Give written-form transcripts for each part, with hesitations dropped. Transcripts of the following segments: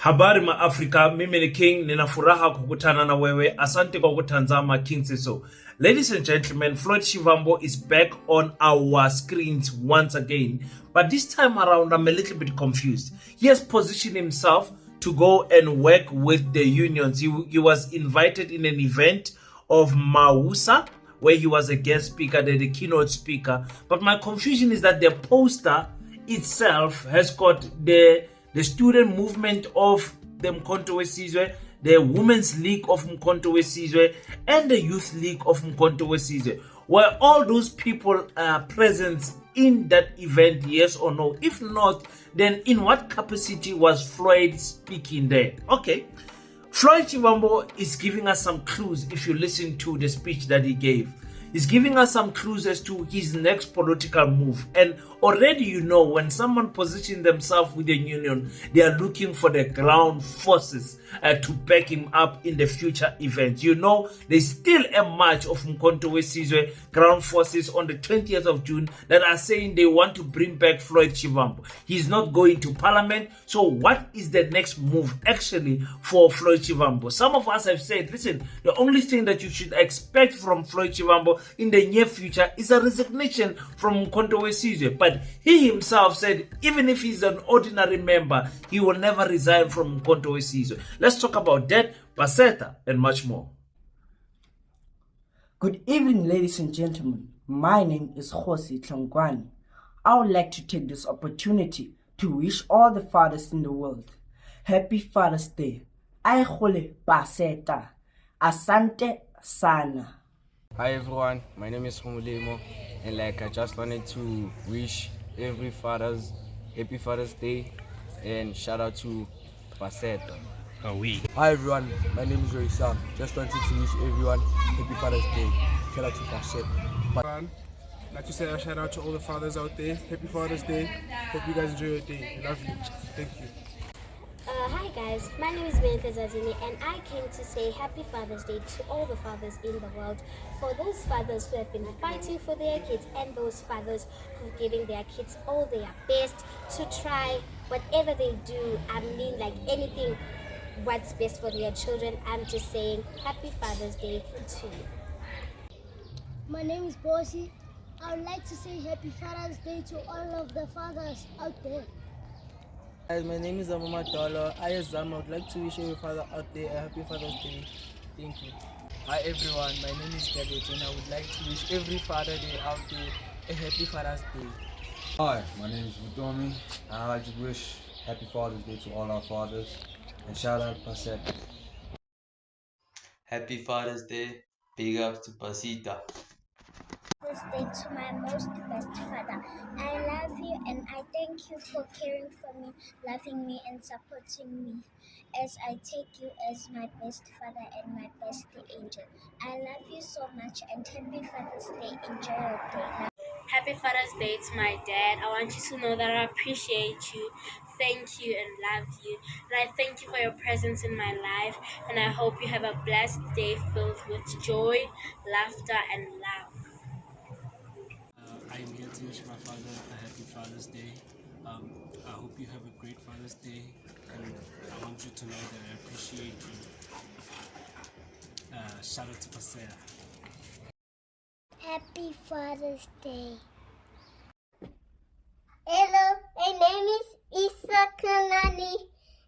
Habari ma Africa, mimi ni King, ninafuraha kukutana na wewe. Asante kwa kutazama King Seso. Ladies and gentlemen, Floyd Shivambu is back on our screens once again. But this time around, I'm a little bit confused. He has positioned himself to go and work with the unions. He was invited in an event of Mawusa, where he was a guest speaker, the keynote speaker. But my confusion is that the poster itself has got the student movement of the Mkhonto Wesizwe, the Women's League of Mkhonto Wesizwe, and the Youth League of Mkhonto Wesizwe. Were all those people present in that event, yes or no? If not, then in what capacity was Floyd speaking there? Okay. Floyd Shivambu is giving us some clues if you listen to the speech that he gave. He's giving us some clues as to his next political move. And already you know, when someone positions themselves with a union, they are looking for the ground forces to back him up in the future events. You know, there's still a march of Mkhonto Wesizwe ground forces on the 20th of June that are saying they want to bring back Floyd Shivambu. He's not going to parliament. So what is the next move actually for Floyd Shivambu? Some of us have said, listen, the only thing that you should expect from Floyd Shivambu in the near future is a resignation from Mkhonto Wesizwe. But he himself said, even if he's an ordinary member, he will never resign from Mkhonto Wesizwe. Let's talk about that, Paseta, and much more. Good evening, ladies and gentlemen. My name is Jose Tlangwani. I would like to take this opportunity to wish all the fathers in the world Happy Father's Day. Aigole Paseta. Asante sana. Hi everyone, my name is Humulemo, and I just wanted to wish every fathers Happy Father's Day and shout out to Paseta. Hi everyone, my name is Roy Sam. Just wanted to wish everyone Happy Father's Day. Shout out to Paseta. I'd like to say a shout out to all the fathers out there. Happy Father's Day. Hope you guys enjoy your day. We love you. Thank you. Hi guys, my name is Bianca Zazini and I came to say Happy Father's Day to all the fathers in the world. For those fathers who have been fighting for their kids and those fathers who are giving their kids all their best to try whatever they do. I mean, like anything, what's best for their children. I'm just saying Happy Father's Day to you. My name is Bossy. I would like to say Happy Father's Day to all of the fathers out there. Guys, my name is Amama Dolo. I would like to wish every father out there a Happy Father's Day. Thank you. Hi everyone, my name is David and I would like to wish every Father Day out there a Happy Father's Day. Hi, my name is Vudomi and I'd like to wish Happy Father's Day to all our fathers and shout out Paseta. Happy Father's Day, big up to Pasita. This day to my most best father. I love you and I thank you for caring for me, loving me and supporting me as I take you as my best father and my best angel. I love you so much and Happy Father's Day. Enjoy your day. Happy Father's Day to my dad. I want you to know that I appreciate you, thank you and love you. And I thank you for your presence in my life and I hope you have a blessed day filled with joy, laughter and love. I am here to wish my father a Happy Father's Day. I hope you have a great Father's Day and I want you to know that I appreciate you. Shout out to Paseta. Happy Father's Day. Hello, my name is Isa Kanani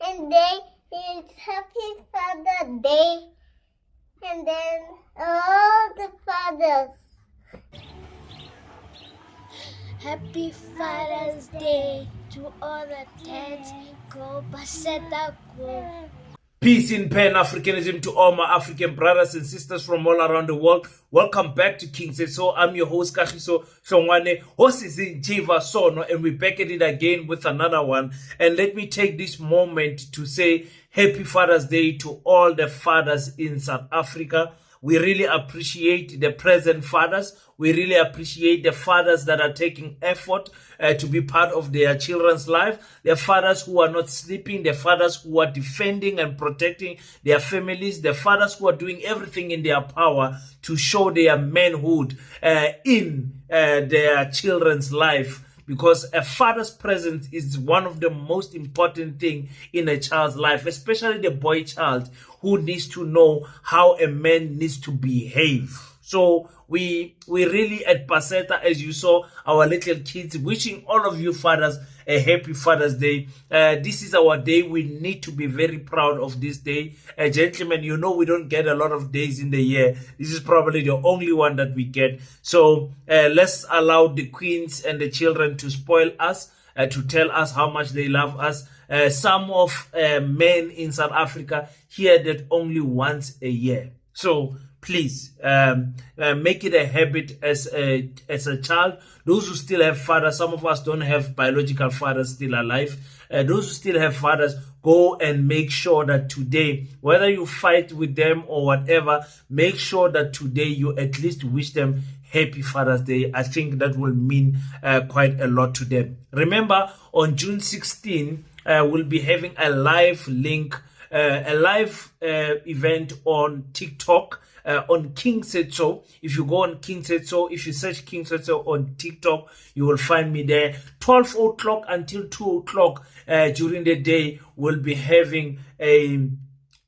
and today is Happy Father's Day. And then all the fathers. Happy Father's Day to all the dads. Go Paseta, go. Peace in Pan-Africanism to all my African brothers and sisters from all around the world. Welcome back to King Seso. I'm your host, Kagiso Shongwane. Host is in Jiva Sono, and we're back at it again with another one. And let me take this moment to say Happy Father's Day to all the fathers in South Africa. We really appreciate the present fathers. We really appreciate the fathers that are taking effort to be part of their children's life. The fathers who are not sleeping. The fathers who are defending and protecting their families. The fathers who are doing everything in their power to show their manhood in their children's life, because a father's presence is one of the most important thing in a child's life, especially the boy child who needs to know how a man needs to behave. So we really at Paseta, as you saw, our little kids, wishing all of you fathers a happy Father's Day. This is our day. We need to be very proud of this day. Gentlemen, you know we don't get a lot of days in the year. This is probably the only one that we get. So let's allow the queens and the children to spoil us, to tell us how much they love us. Some of men in South Africa hear that only once a year. So please make it a habit as a child. Those who still have fathers, some of us don't have biological fathers still alive. Those who still have fathers, go and make sure that today, whether you fight with them or whatever, make sure that today you at least wish them happy Father's Day. I think that will mean quite a lot to them. Remember, on June 16, we'll be having a live link, a live event on TikTok. On King Said So. If you go on King Said So, if you search King Said So on TikTok, you will find me there. 12 o'clock until 2 o'clock during the day, we'll be having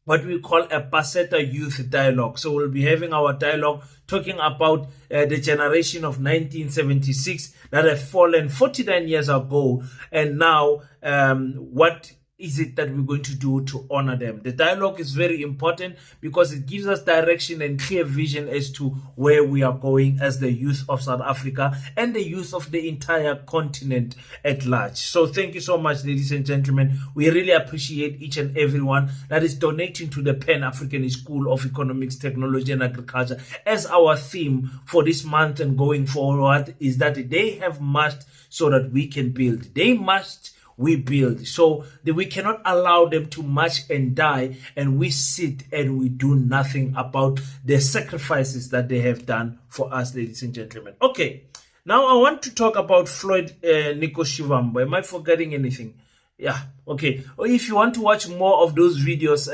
what we call a Paseta Youth Dialogue. So we'll be having our dialogue talking about the generation of 1976 that have fallen 49 years ago, and now what is it that we're going to do to honor them? The dialogue is very important because it gives us direction and clear vision as to where we are going as the youth of South Africa and the youth of the entire continent at large. So thank you so much, ladies and gentlemen. We really appreciate each and everyone that is donating to the Pan-African School of Economics, Technology and Agriculture. As our theme for this month and going forward is that they have marched so that we can build. They must, we build. So that we cannot allow them to march and die and we sit and we do nothing about the sacrifices that they have done for us, ladies and gentlemen. Okay, now I want to talk about Floyd Shivambu. Am I forgetting anything? Yeah, okay. If you want to watch more of those videos,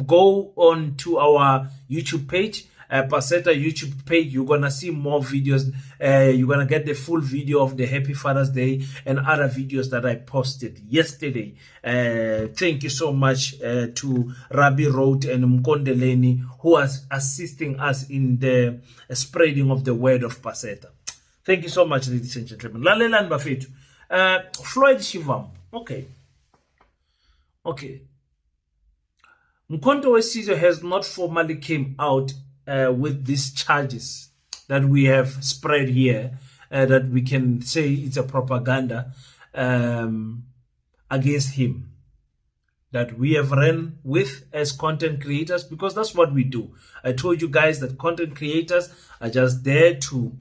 go on to our YouTube page. Paseta YouTube page. You're gonna see more videos. You're gonna get the full video of the Happy Father's Day and other videos that I posted yesterday. Thank you so much to Rabbi Road and Mkondeleni who are assisting us in the spreading of the word of Paseta. Thank you so much, ladies and gentlemen. Lalelan bafethu. Floyd Shivambu. Okay. Mkhonto Wesizwe has not formally came out with these charges that we have spread here, that we can say it's a propaganda against him, that we have ran with as content creators, because that's what we do. I told you guys that content creators are just there to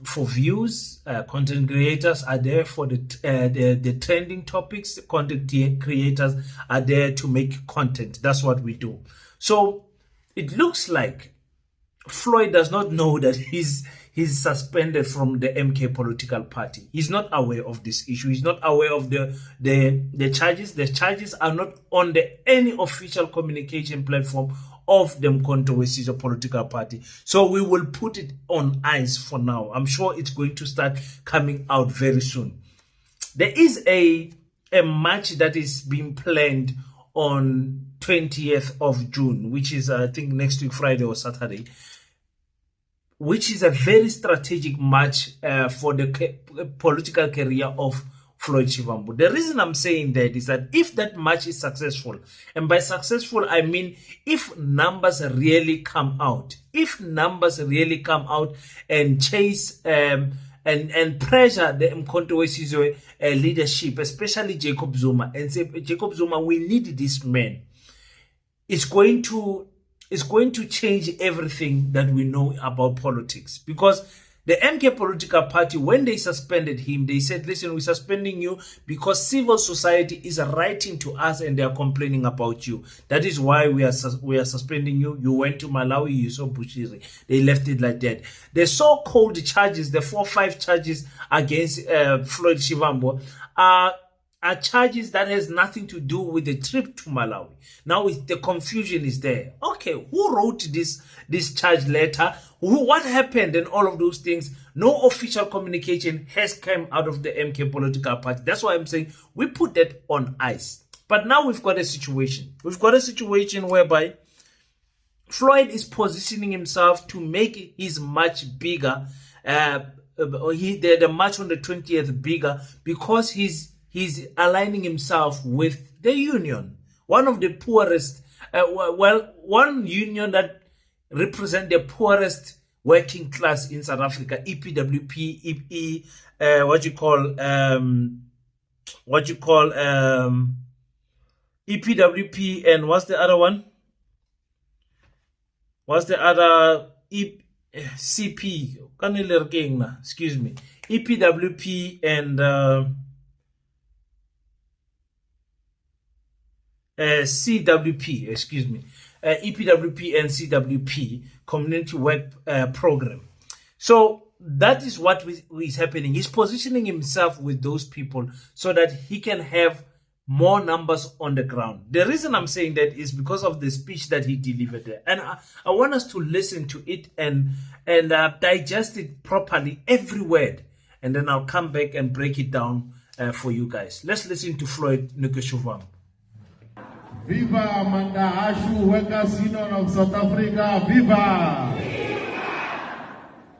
for views. Content creators are there for the trending topics. Content creators are there to make content. That's what we do. So it looks like Floyd does not know that he's suspended from the MK political party. He's not aware of this issue. He's not aware of the charges. The charges are not on any official communication platform of the Mkhonto Wesizwe political party. So we will put it on ice for now. I'm sure it's going to start coming out very soon. There is a march that is being planned on 20th of June, which is I think next week, Friday or Saturday, which is a very strategic march for the political career of Floyd Shivambu. The reason I'm saying that is that if that march is successful, and by successful I mean if numbers really come out, and chase and pressure the Mkhonto Wesizwe leadership, especially Jacob Zuma, and say, Jacob Zuma, we need this man. It's going to change everything that we know about politics. Because the MK political party, when they suspended him, they said, listen, we're suspending you because civil society is writing to us and they are complaining about you. That is why we are suspending you. You went to Malawi, you saw Bushiri. They left it like that. The so-called charges, the 4-5 charges against Floyd Shivambu are are charges that has nothing to do with the trip to Malawi. Now the confusion is there. Okay, who wrote this charge letter? What happened and all of those things? No official communication has come out of the MK political party. That's why I'm saying we put that on ice. But now we've got a situation. We've got a situation whereby Floyd is positioning himself to make his march bigger, the march on the 20th bigger, because he's aligning himself with the union, one of the poorest, one union that represent the poorest working class in South Africa, EPWP, EPWP, and what's the other one? What's the other? CP, excuse me, EPWP and CWP, excuse me, EPWP and CWP, Community Work Program. So that is what is happening. He's positioning himself with those people so that he can have more numbers on the ground. The reason I'm saying that is because of the speech that he delivered there. And I want us to listen to it and digest it properly, every word. And then I'll come back and break it down for you guys. Let's listen to Floyd Shivambu. Viva Mandahashu Workers Union of South Africa, viva!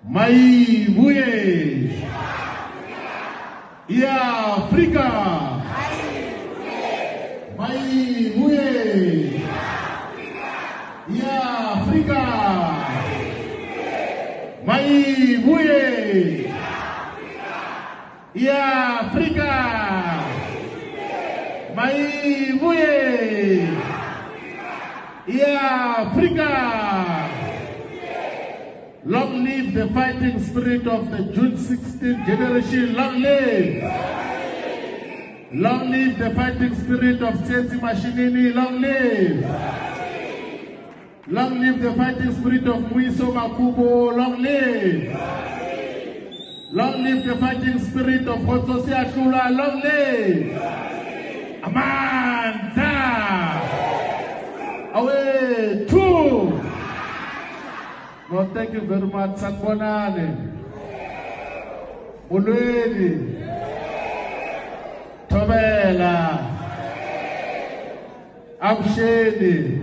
Mawusa! Ya Africa! Mawusa! Ya Africa! Mawusa! Ya Africa! Mawusa! Ya Africa! Long live the fighting spirit of the June 16 generation. Long live! Long live the fighting spirit of Tsetse Mashinini. Long live! Long live the fighting spirit of Mawusa Makubo. Long live! Long live the fighting spirit of Hotsosi Ashura. Long live! Amanda! Away! Two! Well, thank you very much. Sanbonane. Mulweni. Tobela. Amsheni.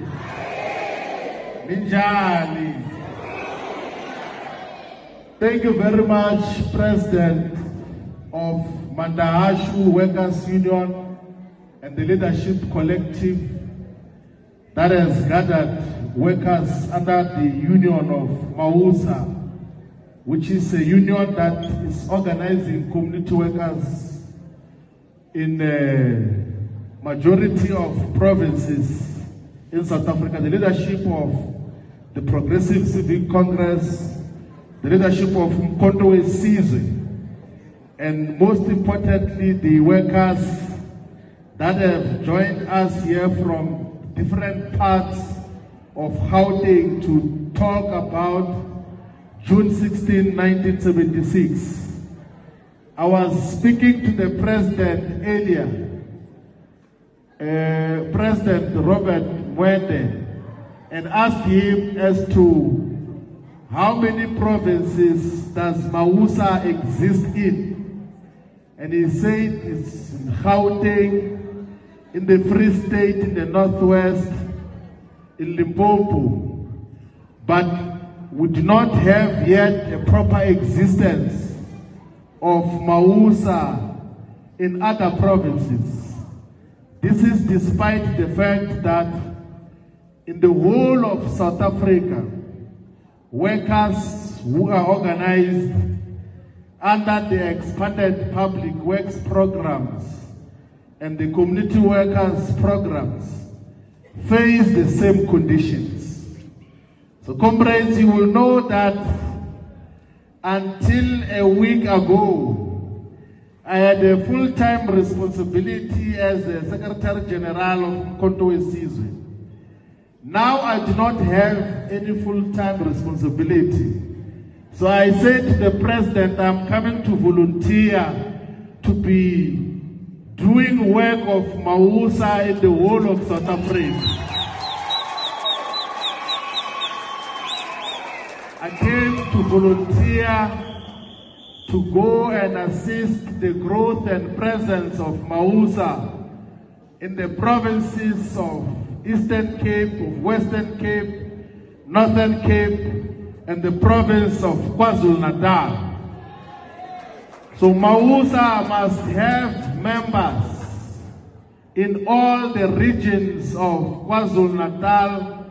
Minjani. Thank you very much, President of Mandahashu Workers Union and the leadership collective that has gathered workers under the union of Mawusa, which is a union that is organizing community workers in a majority of provinces in South Africa. The leadership of the Progressive Civic Congress, the leadership of Mkhonto Wesizwe, and most importantly, the workers that have joined us here from different parts of Gauteng to talk about June 16, 1976. I was speaking to the president earlier, President Robert Mwende, and asked him as to how many provinces does Mawusa exist in. And he said it's in Gauteng, in the Free State, in the Northwest, in Limpopo, but we do not have yet a proper existence of Mawusa in other provinces. This is despite the fact that in the whole of South Africa, workers who are organized under the expanded public works programs and the community workers programs face the same conditions. So comrades, you will know that until a week ago, I had a full-time responsibility as a Secretary General of Mkhonto Wesizwe. Now I do not have any full-time responsibility. So I said to the President, I'm coming to volunteer to be doing work of Mawusa in the whole of South Africa. I came to volunteer to go and assist the growth and presence of Mawusa in the provinces of Eastern Cape, of Western Cape, Northern Cape, and the province of KwaZulu-Natal. So Mawusa must have members in all the regions of KwaZulu-Natal,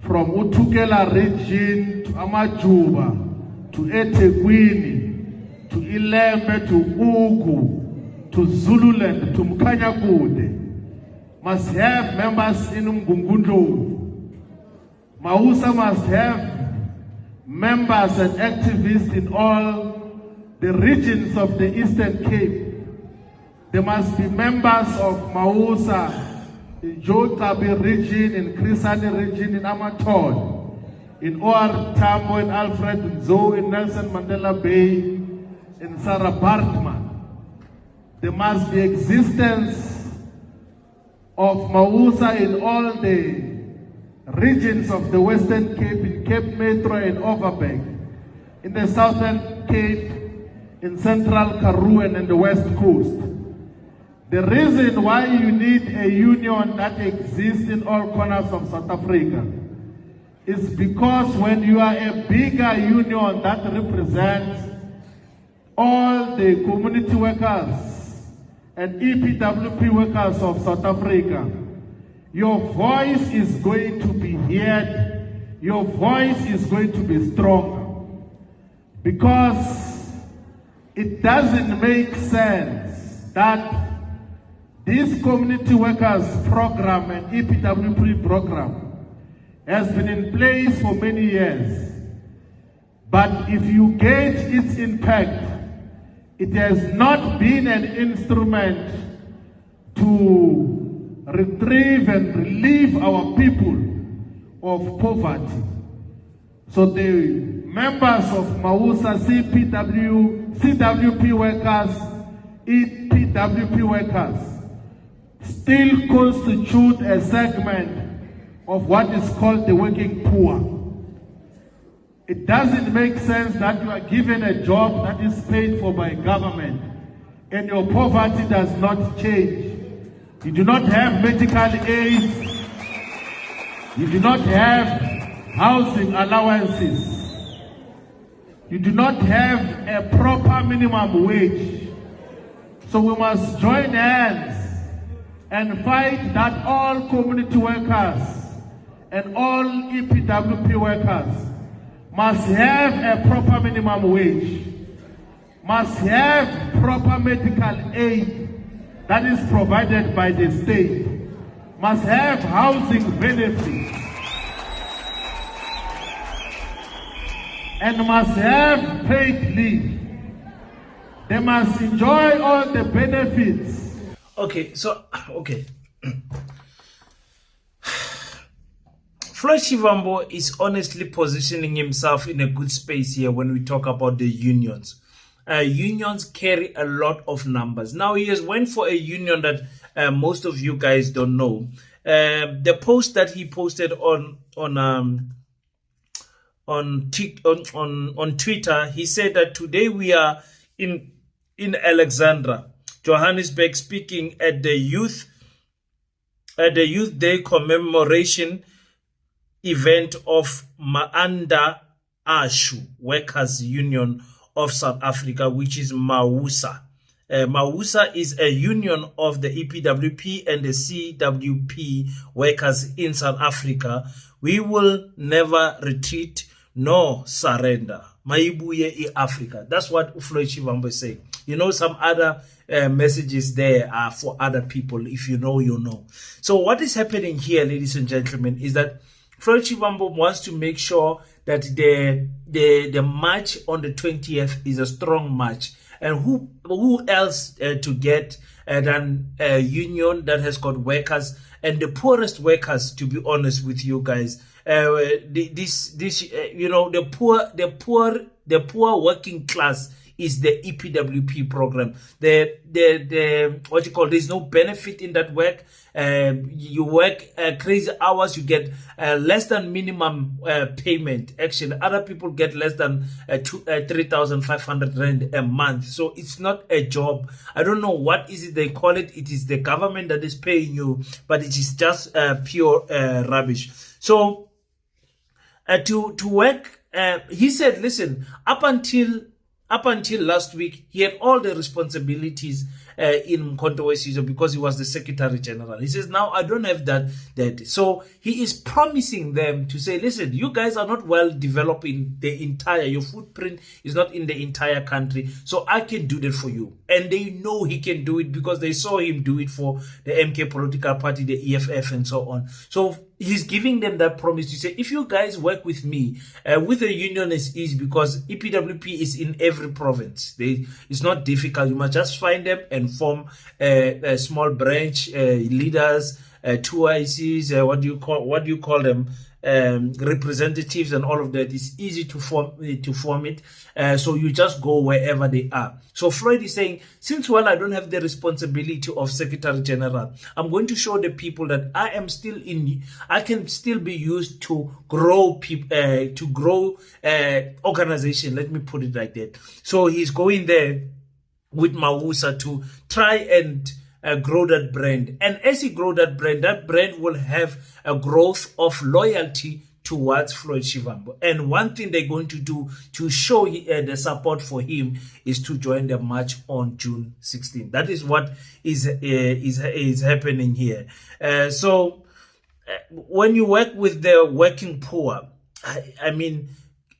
from Utukela region to Amajuba, to eThekwini, to Ilembe, to Ugu, to Zululand, to Mkanyakude, must have members in Mgungundo. Mawusa must have members and activists in all the regions of the Eastern Cape. There must be members of Mawusa in Jotabi region, in Krisani region, in Amatol, in OR Tambo, in Alfred Nzo, in Nelson Mandela Bay, in Sarah Bartman. There must be existence of Mawusa in all the regions of the Western Cape, in Cape Metro and Overberg, in the Southern Cape, in Central Karoo and the West Coast. The reason why you need a union that exists in all corners of South Africa is because when you are a bigger union that represents all the community workers and EPWP workers of South Africa, your voice is going to be heard, your voice is going to be strong, because it doesn't make sense that this community workers program and EPWP program has been in place for many years. But if you gauge its impact, it has not been an instrument to retrieve and relieve our people of poverty. So the members of Mawusa, CWP workers, EPWP workers, still constitute a segment of what is called the working poor. It doesn't make sense that you are given a job that is paid for by government and your poverty does not change. You do not have medical aid, you do not have housing allowances, you do not have a proper minimum wage. So we must join hands and fight that all community workers and all EPWP workers must have a proper minimum wage, must have proper medical aid that is provided by the state, must have housing benefits, and must have paid leave. They must enjoy all the benefits. Okay, so, okay. Floyd Shivambu is honestly positioning himself in a good space here when we talk about the unions. Unions carry a lot of numbers. Now, he has went for a union that most of you guys don't know. The post that he posted on Twitter, he said that today we are in Alexandra, Johannesburg, speaking at the Youth Day commemoration event of Maanda Ashu Workers Union of South Africa, which is Mawusa. Mawusa is a union of the EPWP and the CWP workers in South Africa. We will never retreat nor surrender. Maibuye Africa. That's what Floyd Shivambu is saying. You know, some other messages there are for other people. If you know, you know. So what is happening here, ladies and gentlemen, is that Floyd Shivambu wants to make sure that the march on the 20th is a strong march. And who else to get than a union that has got workers and the poorest workers, to be honest with you guys. You know, the poor working class is the EPWP program. The what you call, there's no benefit in that work. You work crazy hours, you get less than minimum payment. Actually, other people get less than 3,500 rand a month. So it's not a job. I don't know what is it they call it. It is the government that is paying you, but it is just pure rubbish. So to work, he said, listen, up until last week, he had all the responsibilities in Mkhonto we-Sizwe because he was the Secretary General. He says, now I don't have that. So he is promising them to say, listen, you guys are not well developing the entire, your footprint is not in the entire country. So I can do that for you. And they know he can do it because they saw him do it for the MK political party, the EFF and so on. So he's giving them that promise to say, if you guys work with me, with the union is easy because EPWP is in every province. It's not difficult. You must just find them and form a small branch, leaders, 2ICs, what do you call them? Representatives and all of that. Is easy to form it. So you just go wherever they are. So Floyd is saying, since I don't have the responsibility of Secretary General, I'm going to show the people that I can still be used to grow organization. Let me put it like that. So he's going there with Mawusa to try and grow that brand. And as he grow that brand will have a growth of loyalty towards Floyd Shivambu. And one thing they're going to do to show the support for him is to join the march on June 16th. That is what is happening here. So when you work with the working poor, I mean,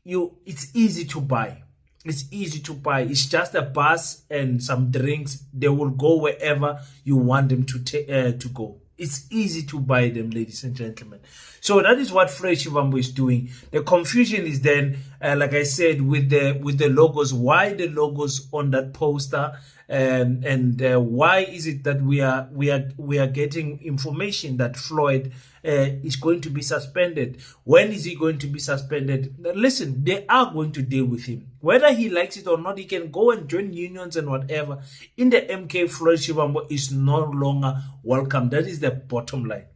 it's easy to buy. It's easy to buy. It's just a bus and some drinks. They will go wherever you want them to go. It's easy to buy them, ladies and gentlemen. So that is what Floyd Shivambu is doing. The confusion is then, like I said, with the logos. Why the logos on that poster? And why is it that we are getting information that Floyd is going to be suspended? When is he going to be suspended? Listen, they are going to deal with him. Whether he likes it or not, he can go and join unions and whatever. In the MK, Floyd Shivambu is no longer welcome. That is the bottom line.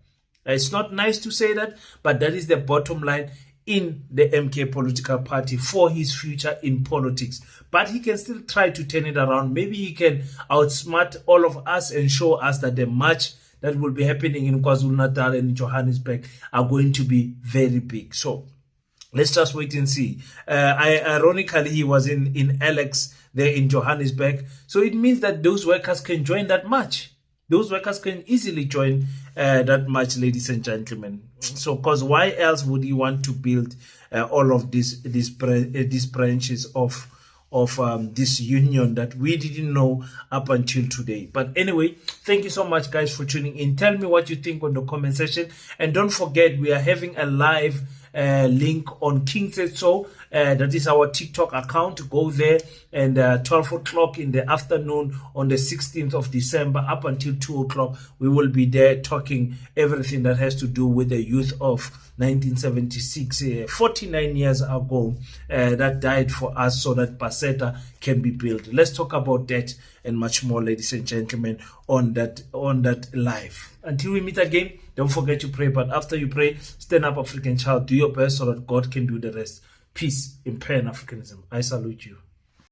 It's not nice to say that, but that is the bottom line in the MK political party for his future in politics. But he can still try to turn it around. Maybe he can outsmart all of us and show us that the march that will be happening in KwaZulu-Natal and Johannesburg are going to be very big. So let's just wait and see. Ironically, he was in Alex there in Johannesburg. So it means that those workers can join that march. Those workers can easily join that march, ladies and gentlemen. So, because why else would he want to build all of these branches of this union that we didn't know up until today? But anyway, thank you so much, guys, for tuning in. Tell me what you think on the comment section, and don't forget we are having a live link on King Said So. That is our TikTok account. Go there, and 12 o'clock in the afternoon on the 16th of December up until 2 o'clock, we will be there talking everything that has to do with the youth of 1976, 49 years ago, that died for us so that Paseta can be built. Let's talk about that and much more, ladies and gentlemen, on that live. Until we meet again, don't forget to pray. But after you pray, stand up, African child. Do your best so that God can do the rest. Peace in Pan-Africanism. I salute you.